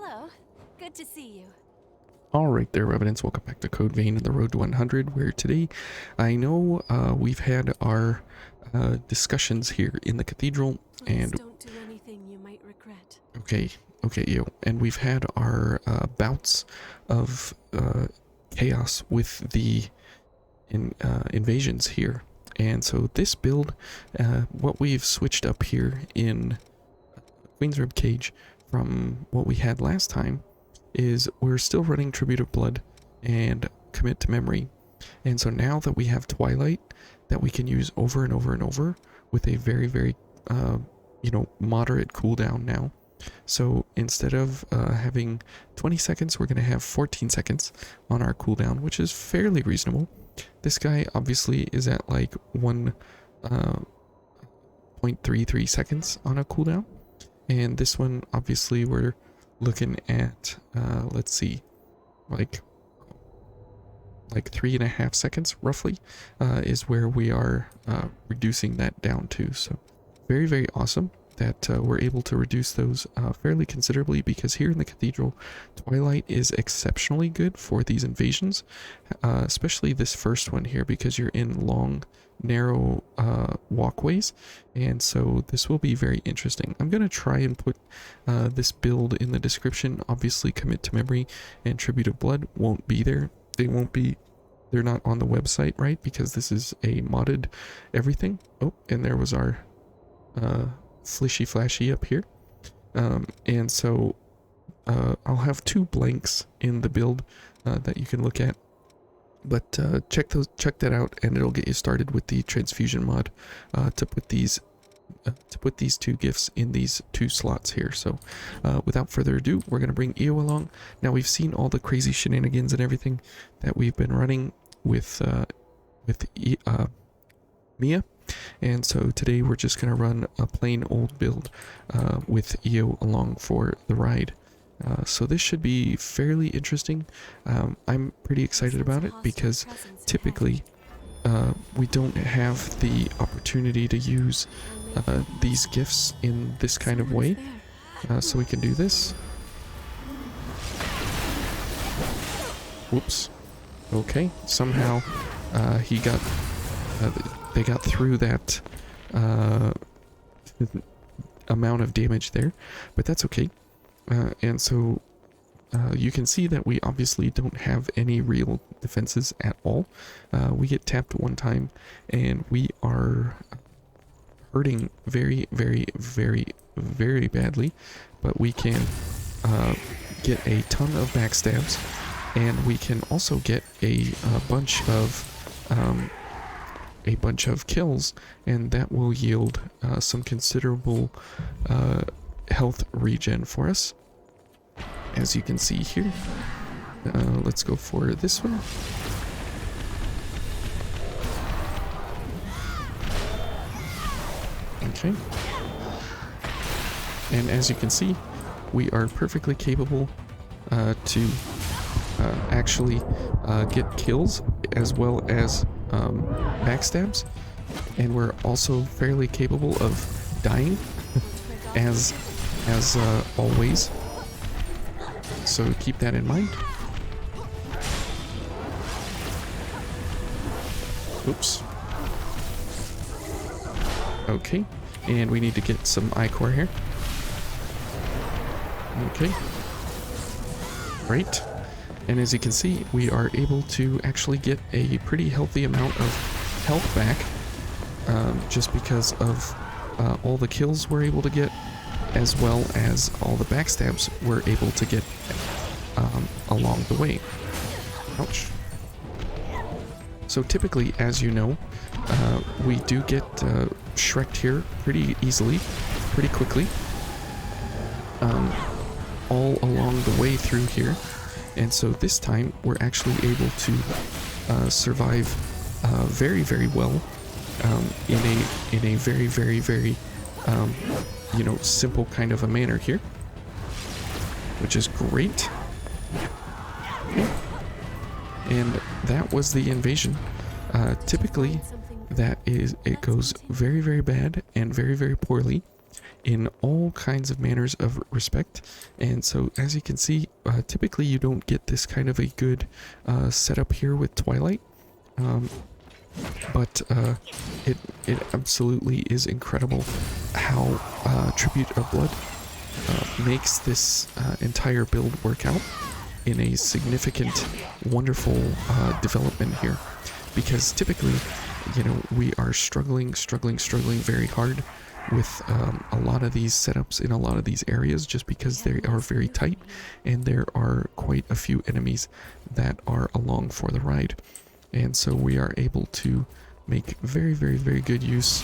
Hello. Good to see you. Alright there, Revenants, welcome back to Code Vein and the Road to 100, where today I know we've had our discussions here in the cathedral, Please and don't do anything you might regret. okay, and we've had our bouts of chaos with the invasions here. And so this build, what we've switched up here in Queen's Ribcage from what we had last time is we're still running Tribute of Blood and Commit to Memory. And so now that we have Twilight that we can use over and over and over with a very, very, moderate cooldown now. So instead of having 20 seconds, we're going to have 14 seconds on our cooldown, which is fairly reasonable. This guy obviously is at like 1.33 seconds on a cooldown. And this one, obviously, we're looking at, let's see, like 3.5 seconds, roughly, is where we are reducing that down to. So very, very awesome that we're able to reduce those fairly considerably, because here in the Cathedral, Twilight is exceptionally good for these invasions, especially this first one here, because you're in long, narrow walkways, and so this will be very interesting. I'm going to try and put this build in the description. Obviously, Commit to Memory and Tribute of Blood won't be there. They're not on the website, right? Because this is a modded everything. Oh, and there was our flishy flashy up here. And so I'll have two blanks in the build that you can look at. But check that out, and it'll get you started with the Transfusion mod to put these two gifts in these two slots here. So without further ado, we're gonna bring Io along. Now, we've seen all the crazy shenanigans and everything that we've been running with Mia, and so today we're just gonna run a plain old build with Io along for the ride. So this should be fairly interesting. I'm pretty excited about it because typically we don't have the opportunity to use these gifts in this kind of way. So we can do this. Whoops. Okay, somehow they got through that amount of damage there, but that's okay. And so you can see that we obviously don't have any real defenses at all. We get tapped one time and we are hurting very, very, very, very badly, but we can get a ton of backstabs, and we can also get a bunch of kills, and that will yield some considerable health regen for us, as you can see here. Let's go for this one. Okay. And as you can see, we are perfectly capable to actually get kills as well as backstabs, and we're also fairly capable of dying as always. So keep that in mind. Oops. Okay, and we need to get some ichor here. Okay. Great. And as you can see, we are able to actually get a pretty healthy amount of health back, just because of all the kills we're able to get, as well as all the backstabs we're able to get along the way. Ouch. So typically, as you know, we do get Shrek'd here pretty easily, pretty quickly, all along the way through here. And so this time we're actually able to survive very, very well in a very, very, very simple kind of a manner here, which is great. Okay. And that was the invasion. Typically, it goes very, very bad and very, very poorly in all kinds of manners of respect. And so as you can see, typically you don't get this kind of a good setup here with Twilight. But it absolutely is incredible how Tribute of Blood makes this entire build work out in a significant, wonderful development here. Because typically, you know, we are struggling very hard with a lot of these setups in a lot of these areas, just because they are very tight and there are quite a few enemies that are along for the ride. And so we are able to make very good use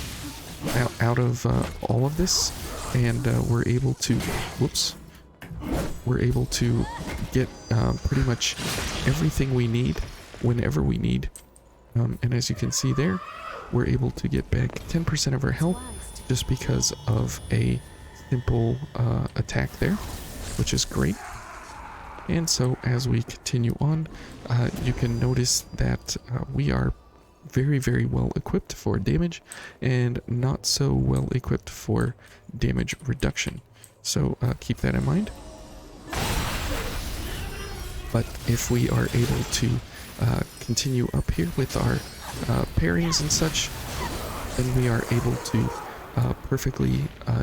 out of all of this, and we're able to, we're able to get pretty much everything we need whenever we need. And as you can see there, we're able to get back 10% of our health just because of a simple attack there, which is great. And so as we continue on, you can notice that we are very well equipped for damage and not so well equipped for damage reduction. So keep that in mind. But if we are able to continue up here with our pairings and such, then we are able to perfectly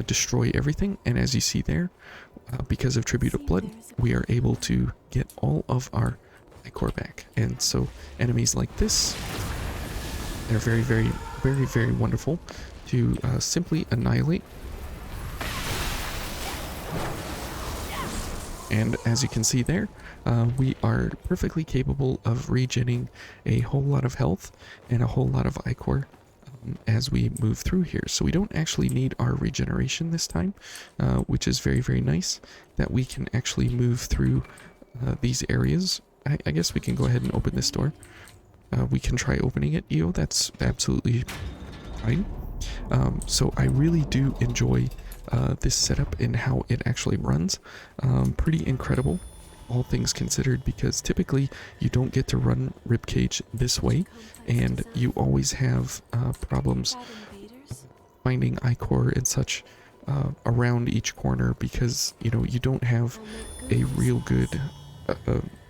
destroy everything. And as you see there, because of Tribute of Blood, we are able to get all of our Ichor back. And so enemies like this, they're very wonderful to simply annihilate. And as you can see there, we are perfectly capable of regenerating a whole lot of health and a whole lot of Ichor as we move through here. So we don't actually need our regeneration this time, which is very nice, that we can actually move through these areas. I guess we can go ahead and open this door. We can try opening it, EO. That's absolutely fine. So I really do enjoy this setup and how it actually runs. Pretty incredible, all things considered, because typically you don't get to run Ribcage this way, and you always have problems finding Ichor and such around each corner, because, you know, you don't have a real good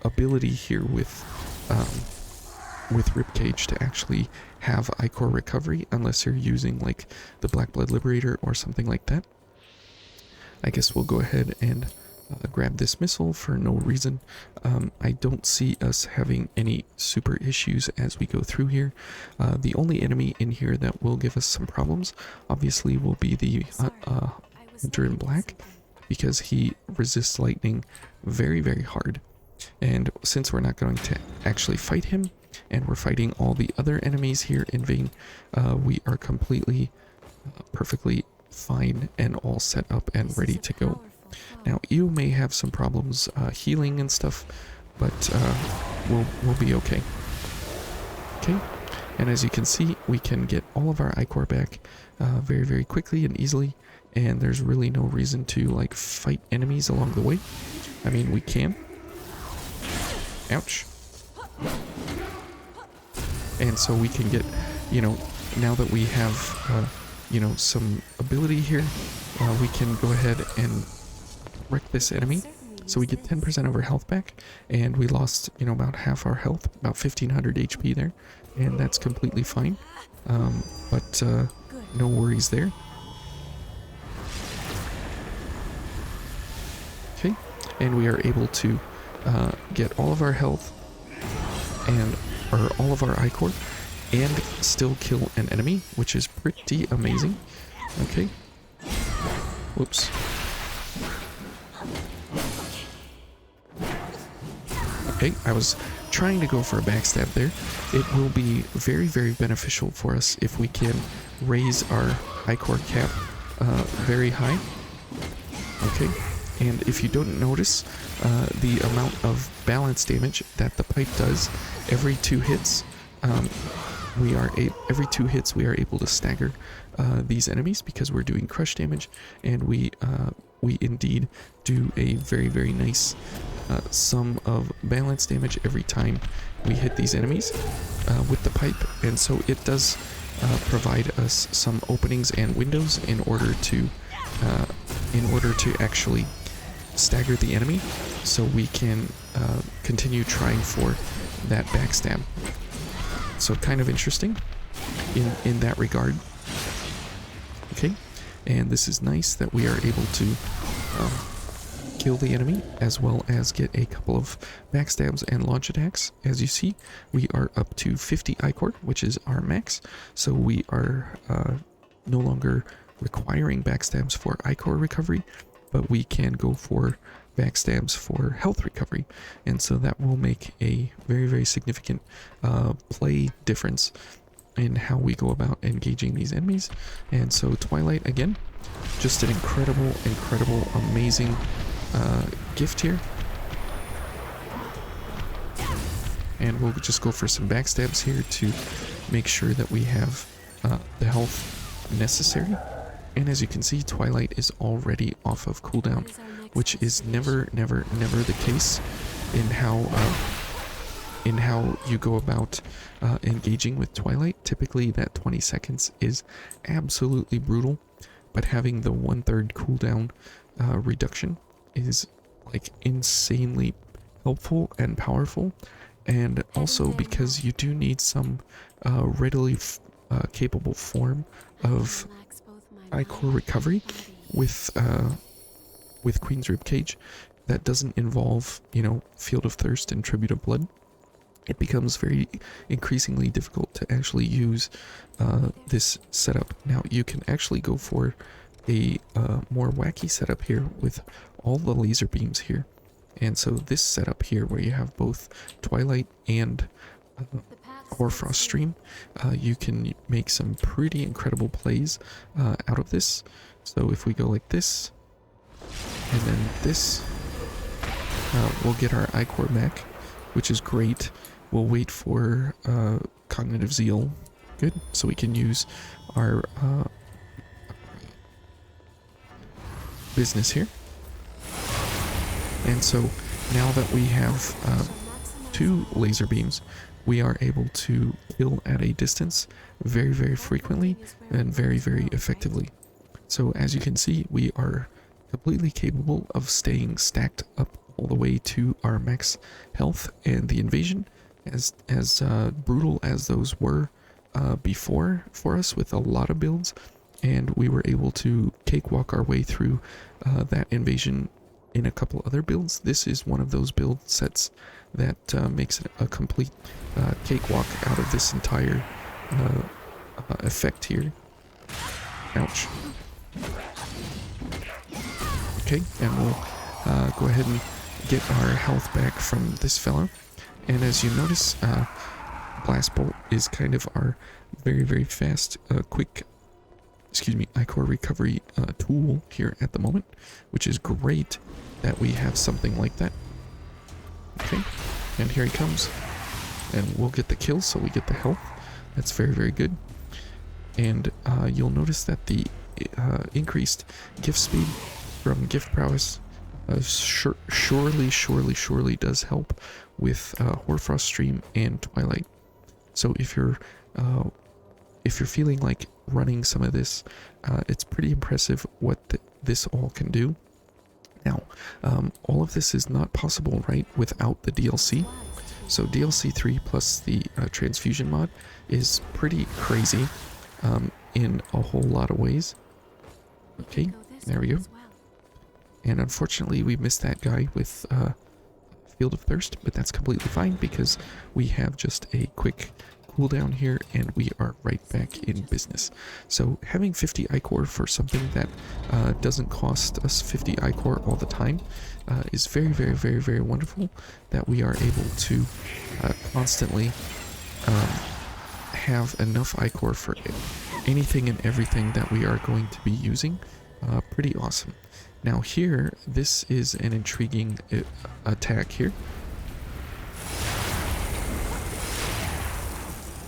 ability here with Ribcage to actually have Ichor recovery unless you're using like the Black Blood Liberator or something like that. I guess we'll go ahead and grab this missile for no reason. I don't see us having any super issues as we go through here. The only enemy in here that will give us some problems, obviously, will be the Hunter in Black, because he resists lightning very hard. And since we're not going to actually fight him, and we're fighting all the other enemies here in vain, we are completely, perfectly fine and all set up and ready to go. Now, you may have some problems healing and stuff, but we'll be okay. Okay, and as you can see, we can get all of our Ichor back very quickly and easily, and there's really no reason to like fight enemies along the way. I mean, we can. Ouch. And so we can get, you know, now that we have, you know, some ability here, we can go ahead and wreck this enemy. So we get 10% of our health back, and we lost, you know, about half our health, about 1500 HP there, and that's completely fine. But no worries there. Okay, and we are able to get all of our health and all of our Ichor and still kill an enemy, which is pretty amazing. Okay. Whoops. Okay, I was trying to go for a backstab there. It will be very beneficial for us if we can raise our Ichor cap very high. Okay, and if you don't notice, the amount of balance damage that the pipe does every 2 hits, every 2 hits we are able to stagger these enemies, because we're doing crush damage, and we indeed do a very nice sum of balance damage every time we hit these enemies with the pipe. And so it does provide us some openings and windows in order to in order to actually stagger the enemy, so we can continue trying for that backstab. So kind of interesting in that regard. Okay, and this is nice that we are able to kill the enemy as well as get a couple of backstabs and launch attacks. As you see, we are up to 50 iCore, which is our max, so we are no longer requiring backstabs for iCore recovery, but we can go for backstabs for health recovery, and so that will make a very, very significant play difference in how we go about engaging these enemies. And so Twilight, again, just an incredible, amazing gift here. And we'll just go for some backstabs here to make sure that we have the health necessary. And as you can see, Twilight is already off of cooldown, which is never the case in how you go about engaging with Twilight. Typically that 20 seconds is absolutely brutal, but having the 1/3 cooldown reduction is like insanely helpful and powerful. And also because you do need some readily capable form of iCore recovery with Queen's Ribcage that doesn't involve, you know, Field of Thirst and Tribute of Blood. It becomes very increasingly difficult to actually use this setup. Now you can actually go for a more wacky setup here with all the laser beams here. And so this setup here where you have both Twilight and Hoarfrost Stream, you can make some pretty incredible plays out of this. So if we go like this, and then this, we'll get our iCore back, which is great. We'll wait for Cognitive Zeal. Good. So we can use our business here. And so now that we have 2 laser beams, we are able to kill at a distance very, very frequently and very, very effectively. So as you can see, we are completely capable of staying stacked up all the way to our max health, and the invasion, as brutal as those were before for us with a lot of builds, and we were able to cakewalk our way through that invasion in a couple other builds. This is one of those build sets that makes it a complete cakewalk out of this entire effect here. Ouch. Okay, and we'll go ahead and get our health back from this fellow. And as you notice, Blast Bolt is kind of our very, very fast, quick, iCore recovery tool here at the moment, which is great that we have something like that. Okay, and here he comes, and we'll get the kill, so we get the health. That's very, very good. And you'll notice that the increased gift speed from gift prowess surely does help with Hoarfrost Stream and Twilight. So if you're feeling like running some of this, it's pretty impressive what this all can do. Now, all of this is not possible, right, without the DLC. So DLC 3 plus the Transfusion mod is pretty crazy in a whole lot of ways. Okay, there we go. And unfortunately, we missed that guy with Field of Thirst, but that's completely fine because we have just a quick cooldown here, and we are right back in business. So having 50 iCore for something that doesn't cost us 50 iCore all the time is very, very, very, very wonderful, that we are able to constantly have enough iCore for anything and everything that we are going to be using. Pretty awesome. Now here, this is an intriguing attack here.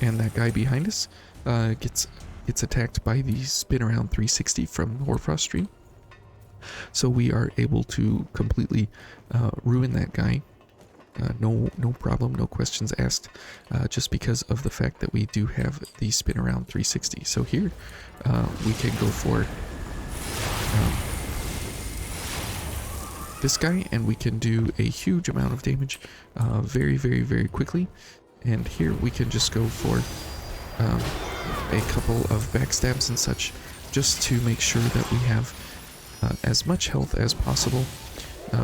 And that guy behind us gets attacked by the spin around 360 from Hoarfrost Stream. So we are able to completely ruin that guy. No problem, no questions asked, just because of the fact that we do have the spin around 360. So here we can go for this guy, and we can do a huge amount of damage very, very, very quickly. And here we can just go for a couple of backstabs and such, just to make sure that we have as much health as possible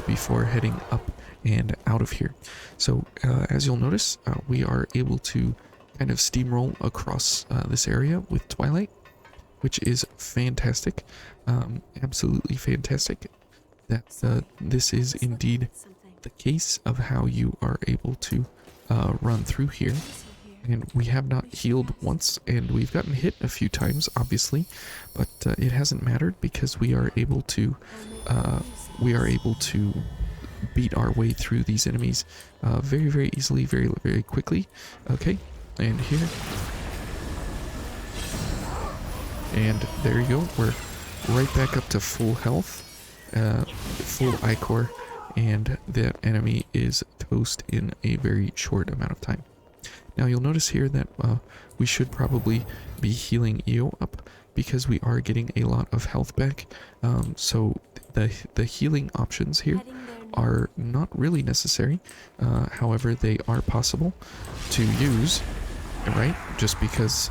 before heading up and out of here. So as you'll notice, we are able to kind of steamroll across this area with Twilight, which is fantastic. Absolutely fantastic that this is indeed the case of how you are able to run through here. And we have not healed once, and we've gotten hit a few times, obviously, but it hasn't mattered because we are able to beat our way through these enemies very, very easily, very, very quickly. Okay, and here, and there you go. We're right back up to full health, full ichor, and that enemy is toast in a very short amount of time. Now you'll notice here that we should probably be healing Io up because we are getting a lot of health back. So the healing options here are not really necessary. However, they are possible to use, right? Just because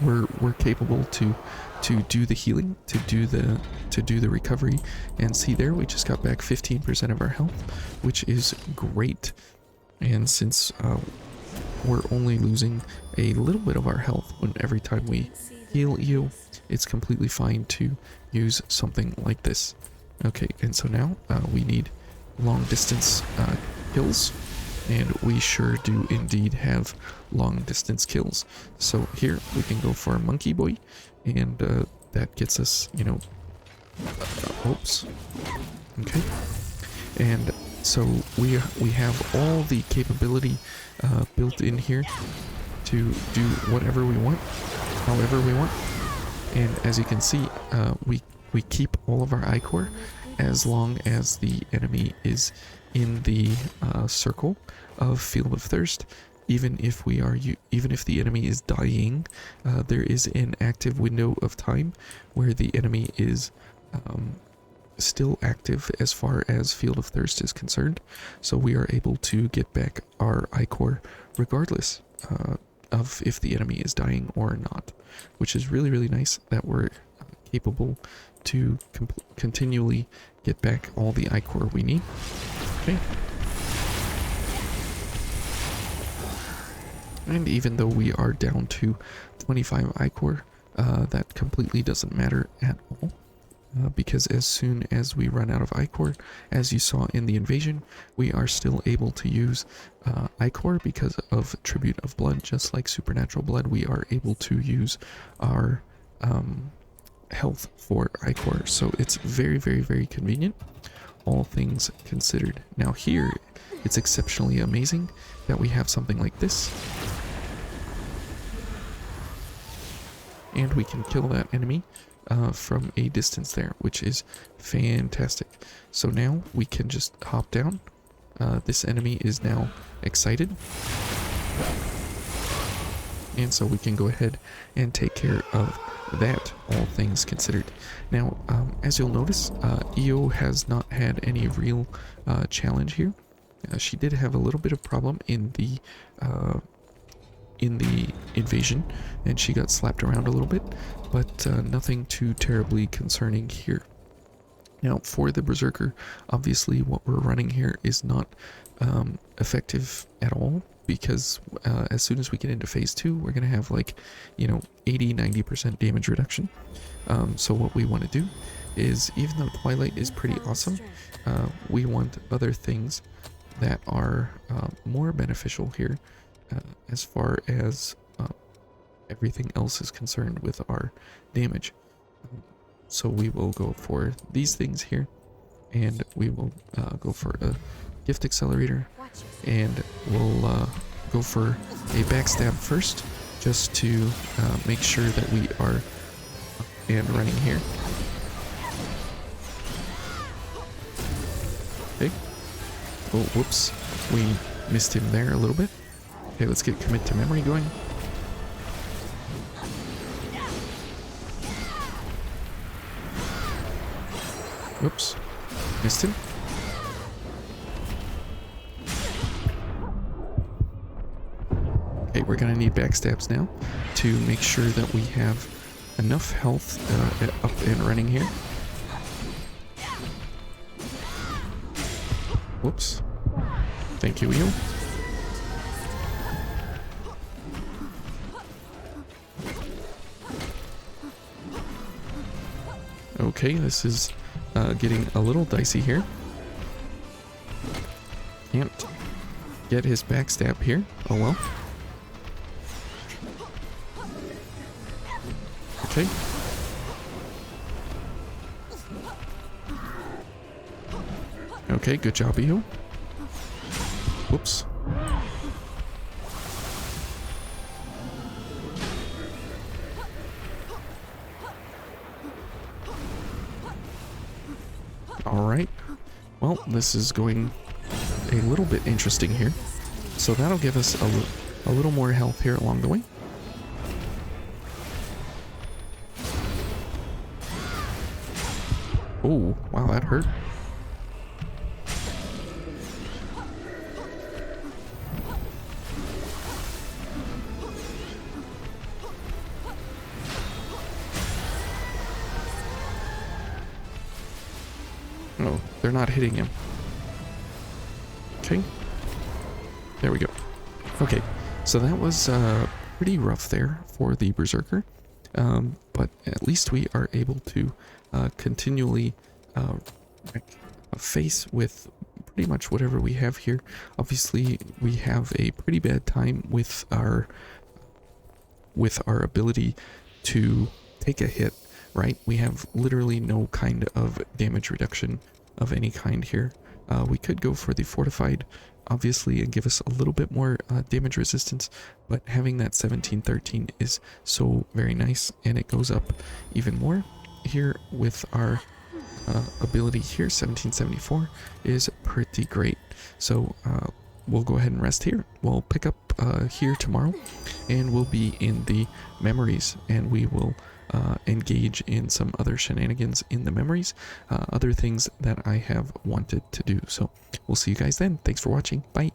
we're capable to do the healing, to do the recovery. And see there, we just got back 15% of our health, which is great. And since we're only losing a little bit of our health every time we heal Io, it's completely fine to use something like this. Okay, and so now we need long distance kills, and we sure do indeed have long distance kills. So here we can go for a Monkey Boy, and that gets us, you know, oops. Okay, and so we have all the capability built in here to do whatever we want, however we want. And as you can see, we keep all of our ichor as long as the enemy is in the circle of Field of Thirst. Even if the enemy is dying, there is an active window of time where the enemy is still active as far as Field of Thirst is concerned. So we are able to get back our ichor regardless of if the enemy is dying or not, which is really, really nice that we're capable to continually get back all the ichor we need. Okay. And even though we are down to 25 ichor, that completely doesn't matter at all. Because as soon as we run out of ichor, as you saw in the invasion, we are still able to use ichor because of Tribute of Blood. Just like Supernatural Blood, we are able to use our health for ichor. So it's very, very, very convenient, all things considered. Now here, it's exceptionally amazing that we have something like this. And we can kill that enemy from a distance there, which is fantastic. So now we can just hop down. This enemy is now excited. And so we can go ahead and take care of that, all things considered. Now, as you'll notice, Io has not had any real challenge here. She did have a little bit of problem in the invasion, and she got slapped around a little bit, but nothing too terribly concerning here. Now, for the Berserker, obviously what we're running here is not effective at all, because as soon as we get into phase 2, we're going to have, like, you know, 80-90% damage reduction. So what we want to do is, even though Twilight is pretty awesome, we want other things that are more beneficial here as far as everything else is concerned with our damage. So we will go for these things here, and we will go for a gift accelerator, and we'll go for a backstab first, just to make sure that we are up and running here. Okay. Oh, whoops. We missed him there a little bit. Okay, let's get commit to memory going. Whoops. Missed him. Okay, we're gonna need backstabs now to make sure that we have enough health up and running here. Whoops. Thank you, Wheel. Okay, this is getting a little dicey here. Can't get his backstab here. Oh well. Okay. Okay, good job, Eo. Whoops. Alright. Well, this is going a little bit interesting here. So that'll give us a little more health here along the way. Oh, wow, that hurt. Oh, they're not hitting him. Okay. There we go. Okay, so that was pretty rough there for the Berserker. But at least we are able to continually face with pretty much whatever we have here. Obviously, we have a pretty bad time with our ability to take a hit, right? We have literally no kind of damage reduction of any kind here. We could go for the fortified, obviously, and give us a little bit more damage resistance, but having that 1713 is so very nice, and it goes up even more here with our ability here. 1774 is pretty great. So we'll go ahead and rest here. We'll pick up here tomorrow, and we'll be in the memories, and we will engage in some other shenanigans in the memories, other things that I have wanted to do. So we'll see you guys then. Thanks for watching. Bye.